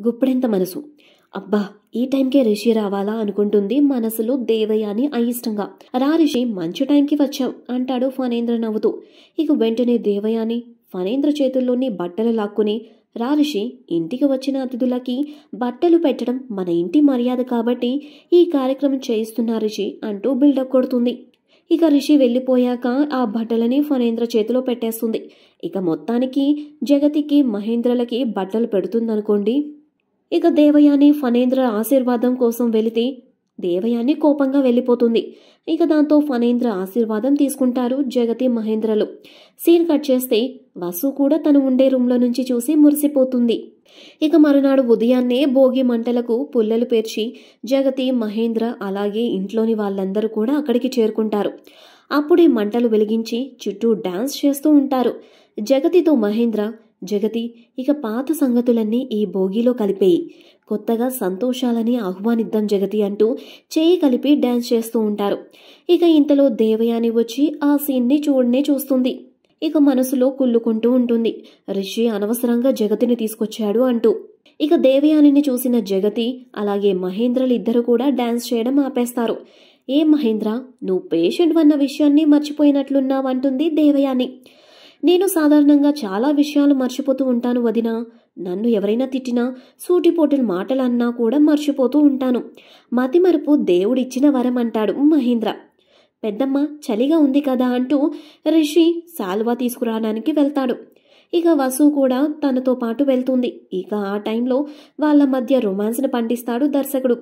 గుప్పెడంత మనసు. అబ్బా! ఈ టైంకే రిషి రావాలా అనుకుంటుంది మనసులో దేవయాని అయిష్టంగా. రా రిషి, మంచి టైంకి వచ్చావు అంటాడు ఫణేంద్ర నవ్వుతూ. ఇక వెంటనే దేవయాని ఫణేంద్ర చేతుల్లోని బట్టలు లాక్కుని, రా రిషి, ఇంటికి వచ్చిన అతిథులకి బట్టలు పెట్టడం మన ఇంటి మర్యాద కాబట్టి ఈ కార్యక్రమం చేయిస్తున్నా రిషి అంటూ బిల్డప్ కొడుతుంది. ఇక రిషి వెళ్ళిపోయాక ఆ బట్టలని ఫణేంద్ర చేతిలో పెట్టేస్తుంది. ఇక మొత్తానికి జగతికి మహేంద్రలకి బట్టలు పెడుతుందనుకోండి. ఇక దేవయాని ఫణేంద్ర ఆశీర్వాదం కోసం వెళితే దేవయాని కోపంగా వెళ్ళిపోతుంది. ఇక దాంతో ఫణేంద్ర ఆశీర్వాదం తీసుకుంటారు జగతి మహేంద్రలు. సీన్ కట్ చేస్తే వసు కూడా తను ఉండే రూమ్లో నుంచి చూసి మురిసిపోతుంది. ఇక మరునాడు ఉదయాన్నే భోగి మంటలకు పుల్లలు పేర్చి జగతి మహేంద్ర అలాగే ఇంట్లోని వాళ్ళందరూ కూడా అక్కడికి చేరుకుంటారు. అప్పుడే మంటలు వెలిగించి చుట్టూ డాన్స్ చేస్తూ ఉంటారు. జగతితో మహేంద్ర, జగతి, ఇక పాత సంగతులన్నీ ఈ భోగిలో కలిపేయి, కొత్తగా సంతోషాలని ఆహ్వానిద్దాం జగతి అంటూ చేయి కలిపి డాన్స్ చేస్తూ ఉంటారు. ఇక ఇంతలో దేవయాని వచ్చి ఆ సీన్ని చూస్తుంది. ఇక మనసులో కుళ్ళుకుంటూ ఉంటుంది, రిషి అనవసరంగా జగతిని తీసుకొచ్చాడు అంటూ. ఇక దేవయానిని చూసిన జగతి అలాగే మహేంద్రలిద్దరూ కూడా డాన్స్ చేయడం ఆపేస్తారు. ఏ మహేంద్ర, నువ్వు పేషెంట్ అన్న విషయాన్ని మర్చిపోయినట్లున్నావంటుంది దేవయాని. నేను సాధారణంగా చాలా విషయాలు మర్చిపోతూ ఉంటాను వదినా. నన్ను ఎవరైనా తిట్టినా, సూటిపోటుల మాటలన్నా కూడా మర్చిపోతూ ఉంటాను. మతిమరుపు దేవుడిచ్చిన వరం అంటాడు మహేంద్ర. పెద్దమ్మ, చలిగా ఉంది కదా అంటూ రిషి శాల్వా తీసుకురావడానికి వెళ్తాడు. ఇక వసు కూడా తనతో పాటు వెళ్తుంది. ఇక ఆ టైంలో వాళ్ళ మధ్య రొమాన్స్ని పండిస్తాడు దర్శకుడు.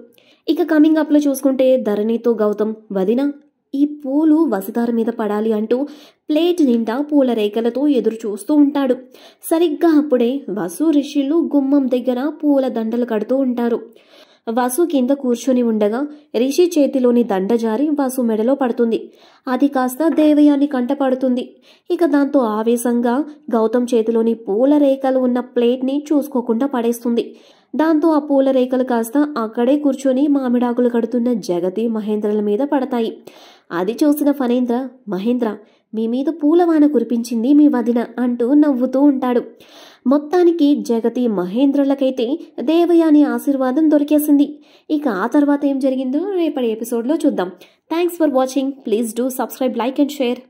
ఇక కమింగ్ అప్లో చూసుకుంటే ధరణితో గౌతమ్, వదిన, ఈ పూలు వసుధార మీద పడాలి అంటూ ప్లేట్ నిండా పూల రేఖలతో ఎదురు చూస్తూ ఉంటాడు. సరిగ్గా అప్పుడే వసు రిషిలు గుమ్మం దగ్గర పూల దండలు కడుతూ ఉంటారు. వసు కింద కూర్చొని ఉండగా రిషి చేతిలోని దండ జారి వసు మెడలో పడుతుంది. అది కాస్త దేవయాని కంట పడుతుంది. ఇక దాంతో ఆవేశంగా గౌతమ్ చేతిలోని పూల రేఖలు ఉన్న ప్లేట్ని చూసుకోకుండా పడేస్తుంది. దాంతో ఆ పూల రేఖలు కాస్త అక్కడే కూర్చొని మామిడాకులు కడుతున్న జగతి మహేంద్రల మీద పడతాయి. అది చూసిన ఫణేంద్ర, మహేంద్ర, మీ మీద పూలవాన కురిపించింది మీ వదిన అంటూ నవ్వుతూ ఉంటాడు. మొత్తానికి జగతి మహేంద్రలకైతే దేవయాని ఆశీర్వాదం దొరికేసింది. ఇక ఆ తర్వాత ఏం జరిగిందో రేపటి ఎపిసోడ్లో చూద్దాం. Thanks for watching. Please do subscribe, like and share.